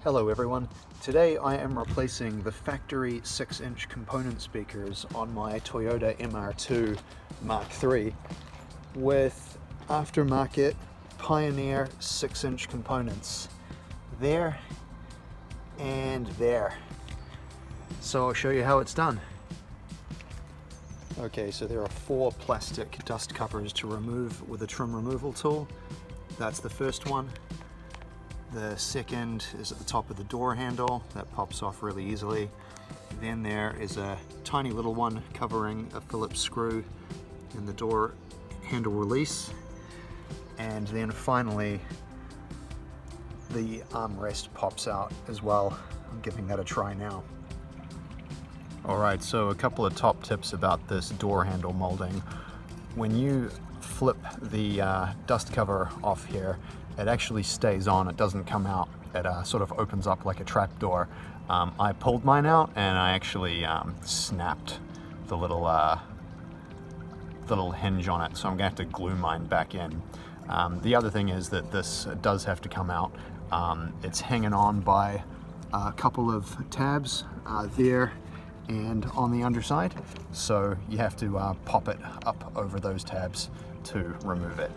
Hello everyone. Today I am replacing the factory 6-inch component speakers on my Toyota MR2 Mark III with aftermarket Pioneer 6-inch components there and there. So I'll show you how it's done. Okay, so there are 4 plastic dust covers to remove with a trim removal tool. That's the first one. The second is at the top of the door handle. That pops off really easily. Then there is a tiny little one covering a Phillips screw in the door handle release. And then finally, the armrest pops out as well. I'm giving that a try now. Alright, so a couple of top tips about this door handle molding. When you flip the dust cover off here, it actually stays on, it doesn't come out. It sort of opens up like a trap door. I pulled mine out and I actually snapped the little hinge on it, so I'm gonna have to glue mine back in. The other thing is that this does have to come out. It's hanging on by a couple of tabs there and on the underside, so you have to pop it up over those tabs to remove it.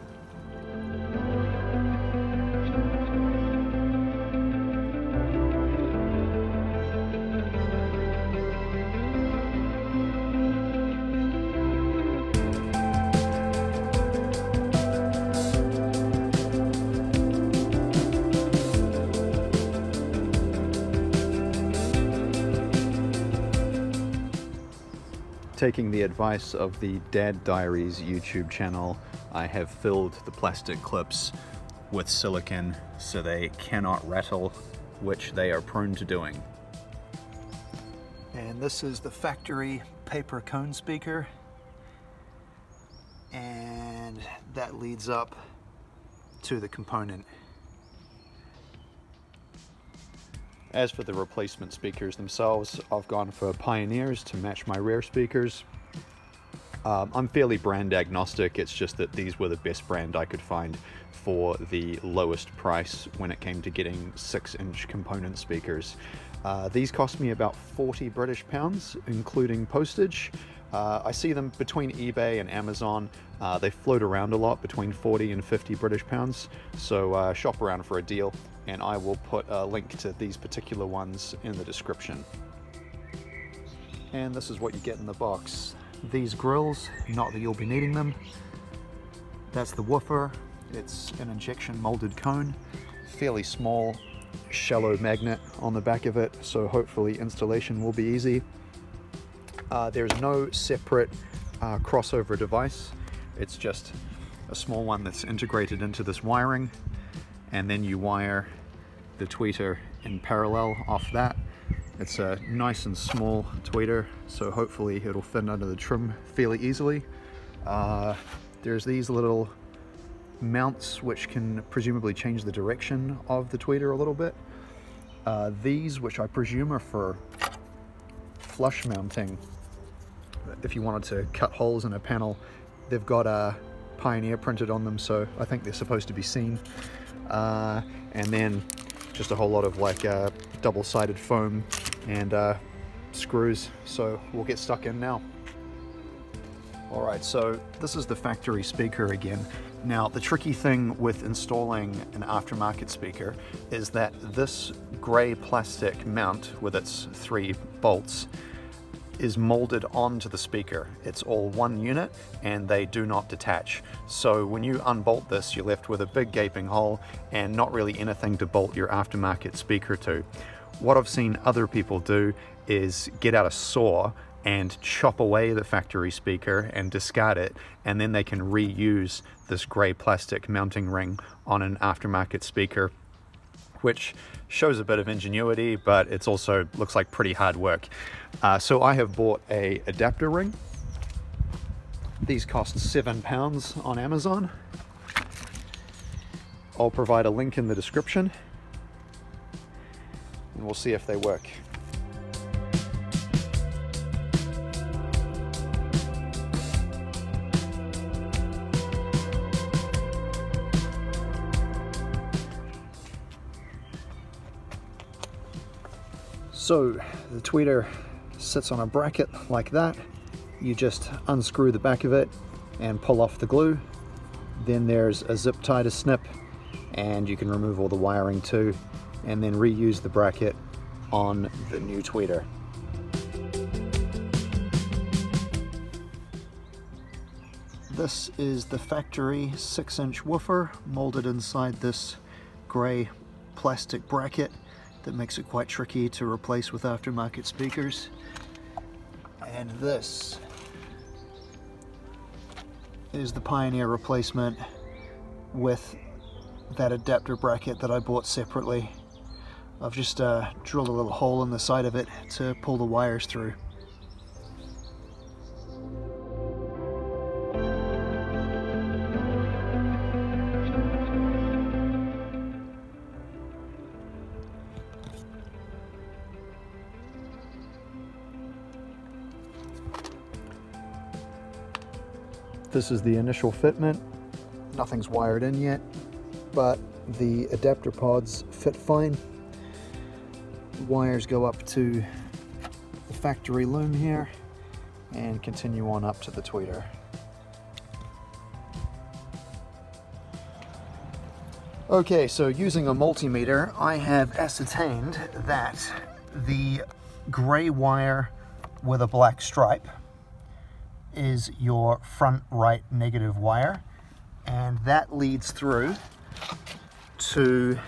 Taking the advice of the Dad Diaries YouTube channel, I have filled the plastic clips with silicone so they cannot rattle, which they are prone to doing. And this is the factory paper cone speaker, and that leads up to the component. As for the replacement speakers themselves, I've gone for Pioneers to match my rear speakers. I'm fairly brand agnostic, it's just that these were the best brand I could find for the lowest price when it came to getting 6-inch component speakers. These cost me about 40 British pounds, including postage. I see them between eBay and Amazon. They float around a lot between 40 and 50 British pounds, so shop around for a deal, and I will put a link to these particular ones in the description. And this is what you get in the box. These grills, not that you'll be needing them. That's the woofer. It's an injection molded cone, fairly small, shallow magnet on the back of it, so hopefully installation will be easy. There's no separate crossover device. It's just a small one that's integrated into this wiring, and then you wire the tweeter in parallel off that. It's a nice and small tweeter, so hopefully it'll fit under the trim fairly easily. There's these little mounts which can presumably change the direction of the tweeter a little bit. These, which I presume are for flush mounting, if you wanted to cut holes in a panel, they've got a Pioneer printed on them, so I think they're supposed to be seen. And then just a whole lot of like double-sided foam and screws, so we'll get stuck in now. Alright, so this is the factory speaker again. Now, the tricky thing with installing an aftermarket speaker is that this grey plastic mount with its 3 bolts is molded onto the speaker. It's all one unit and they do not detach. So when you unbolt this, you're left with a big gaping hole and not really anything to bolt your aftermarket speaker to. What I've seen other people do is get out a saw and chop away the factory speaker and discard it, and then they can reuse this grey plastic mounting ring on an aftermarket speaker, which shows a bit of ingenuity, but it's also looks like pretty hard work. So I have bought a adapter ring. These cost £7 on Amazon. I'll provide a link in the description, and we'll see if they work. So the tweeter sits on a bracket like that. You just unscrew the back of it and pull off the glue. Then there's a zip tie to snip, and you can remove all the wiring too, and then reuse the bracket on the new tweeter. This is the factory 6-inch woofer molded inside this grey plastic bracket that makes it quite tricky to replace with aftermarket speakers. And this is the Pioneer replacement with that adapter bracket that I bought separately. I've just drilled a little hole in the side of it to pull the wires through. This is the initial fitment. Nothing's wired in yet, but the adapter pods fit fine. Wires go up to the factory loom here and continue on up to the tweeter. Okay, so using a multimeter, I have ascertained that the gray wire with a black stripe is your front right negative wire, and that leads through to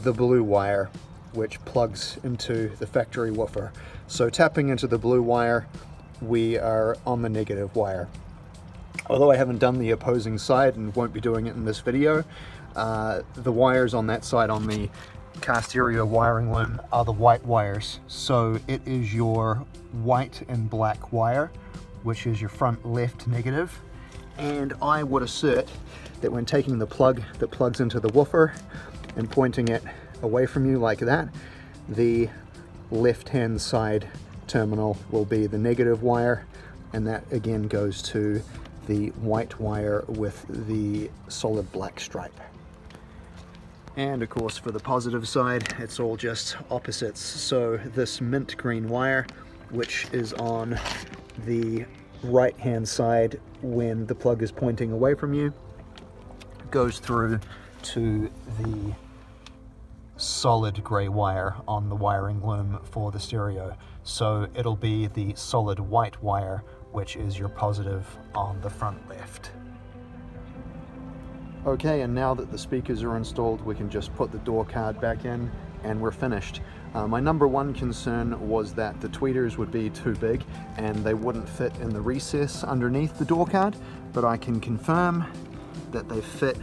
the blue wire, which plugs into the factory woofer. So tapping into the blue wire, we are on the negative wire. Although I haven't done the opposing side and won't be doing it in this video, the wires on that side on the cast area wiring loom are the white wires. So it is your white and black wire, which is your front left negative. And I would assert that when taking the plug that plugs into the woofer and pointing it away from you like that, the left hand side terminal will be the negative wire, and that again goes to the white wire with the solid black stripe. And of course for the positive side, it's all just opposites. So this mint green wire, which is on the right hand side when the plug is pointing away from you, goes through to the solid grey wire on the wiring loom for the stereo. So it'll be the solid white wire, which is your positive on the front left. Okay, and now that the speakers are installed, we can just put the door card back in and we're finished. My number one concern was that the tweeters would be too big and they wouldn't fit in the recess underneath the door card, but I can confirm that they fit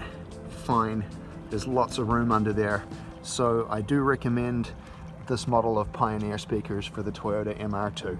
fine. There's lots of room under there. So I do recommend this model of Pioneer speakers for the Toyota MR2.